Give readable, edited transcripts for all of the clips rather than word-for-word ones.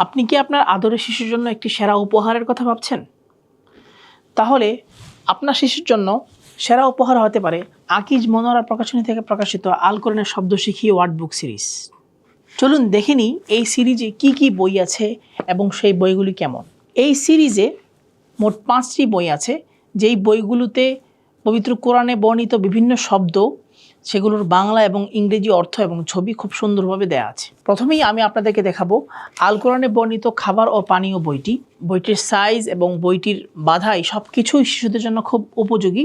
আপনি কি আপনার আদরের শিশুর জন্য একটি সেরা উপহারের কথা ভাবছেন? তাহলে আপনার শিশুর জন্য সেরা উপহার হতে পারে আকিজ মনোয়ারা প্রকাশনী থেকে প্রকাশিত আল কোরআনের শব্দ শিখি ওয়ার্ড বুক সিরিজ। চলুন দেখে নিই এই সিরিজে কি কি বই আছে এবং সেই বইগুলি কেমন। এই সিরিজে মোট 5টি বই আছে, যেই বইগুলোতে পবিত্র কোরআনে বর্ণিত বিভিন্ন শব্দ, সেগুলোর বাংলা এবং ইংরেজি অর্থ এবং ছবি খুব সুন্দরভাবে দেয়া আছে। প্রথমেই আমি আপনাদেরকে দেখাবো আল কোরআনে বর্ণিত খাবার ও পানীয় বইটি। বইটির সাইজ এবং বইটির বাঁধাই সব কিছুই শিশুদের জন্য খুব উপযোগী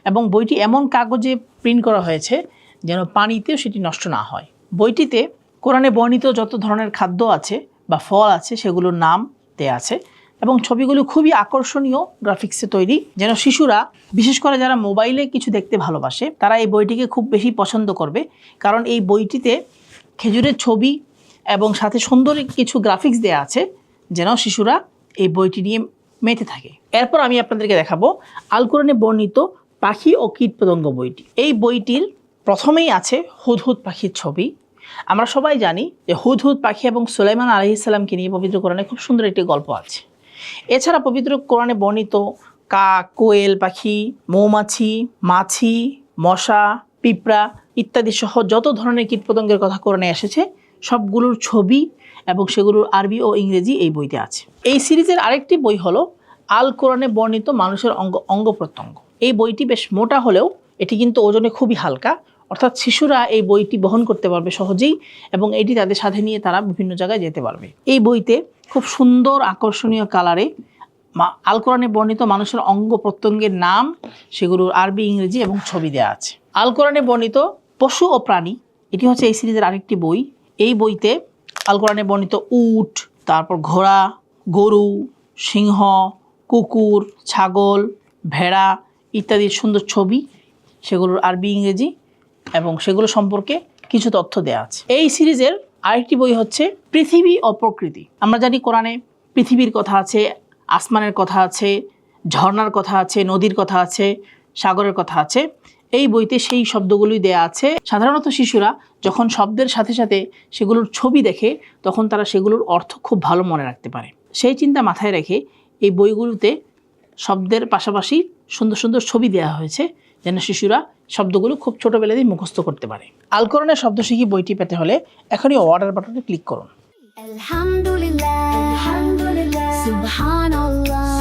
এবং বইটি এমন কাগজে প্রিন্ট করা হয়েছে যেন পানিতেও সেটি নষ্ট না হয়। বইটিতে কোরআনে বর্ণিত যত ধরনের খাদ্য আছে বা ফল আছে সেগুলোর নাম দেয়া আছে এবং ছবিগুলো খুবই আকর্ষণীয় গ্রাফিক্সে তৈরি, যেন শিশুরা, বিশেষ করে যারা মোবাইলে কিছু দেখতে ভালোবাসে, তারা এই বইটিকে খুব বেশি পছন্দ করবে। কারণ এই বইটিতে খেজুরের ছবি এবং সাথে সুন্দর কিছু গ্রাফিক্স দেয়া আছে, যেন শিশুরা এই বইটি নিয়ে মেতে থাকে। এরপর আমি আপনাদেরকে দেখাবো আল কোরআনে বর্ণিত পাখি ও কীটপতঙ্গ বইটি। এই বইটির প্রথমেই আছে হুদহুদ পাখির ছবি। আমরা সবাই জানি যে হুদহুদ পাখি এবং সুলাইমান আলাইহিস সালামকে নিয়ে পবিত্র কোরআনে খুব সুন্দর একটি গল্প আছে। এছাড়া পবিত্র কোরআনে বর্ণিত কাক, কোয়েল পাখি, মৌমাছি, মাছি, মশা, পিঁপড়া ইত্যাদি সহ যত ধরনের কীটপতঙ্গের কথা কোরআনে এসেছে সবগুলোর ছবি এবং সেগুলোর আরবি ও ইংরেজি এই বইতে আছে। এই সিরিজের আরেকটি বই হলো আল কোরআনে বর্ণিত মানুষের অঙ্গ প্রত্যঙ্গ। এই বইটি বেশ মোটা হলেও এটি কিন্তু ওজনে খুবই হালকা, অর্থাৎ শিশুরা এই বইটি বহন করতে পারবে সহজেই এবং এটি তাদের সাথে নিয়ে তারা বিভিন্ন জায়গায় যেতে পারবে। এই বইতে খুব সুন্দর আকর্ষণীয় কালারে আল কোরআনে বর্ণিত মানুষের অঙ্গ প্রত্যঙ্গের নাম, সেগুলোর আরবি, ইংরেজি এবং ছবি দেওয়া আছে। আল কোরআনে বর্ণিত পশু ও প্রাণী, এটি হচ্ছে এই সিরিজের আরেকটি বই। এই বইতে আল কোরআনে বর্ণিত উট, তারপর ঘোড়া, গরু, সিংহ, কুকুর, ছাগল, ভেড়া ইত্যাদির সুন্দর ছবি, সেগুলোর আরবি, ইংরেজি এবং সেগুলো সম্পর্কে কিছু তথ্য দেওয়া আছে। এই সিরিজের আরেকটি বই হচ্ছে পৃথিবী ও প্রকৃতি। আমরা জানি কোরআনে পৃথিবীর কথা আছে, আসমানের কথা আছে, ঝর্ণার কথা আছে, নদীর কথা আছে, সাগরের কথা আছে। এই বইতে সেই শব্দগুলোই দেয়া আছে। সাধারণত শিশুরা যখন শব্দের সাথে সাথে সেগুলোর ছবি দেখে তখন তারা সেগুলোর অর্থ খুব ভালো মনে রাখতে পারে। সেই চিন্তা মাথায় রেখে এই বইগুলোতে শব্দের পাশাপাশি সুন্দর সুন্দর ছবি দেওয়া হয়েছে, যেন শিশুরা শব্দগুলো খুব ছোটোবেলাতেই মুখস্থ করতে পারে। আল কোরআনের শব্দ শিখি বইটি পেতে হলে এখনই অর্ডার বাটনে ক্লিক করুন। আলহামদুলিল্লাহ, সুবহানাল্লাহ,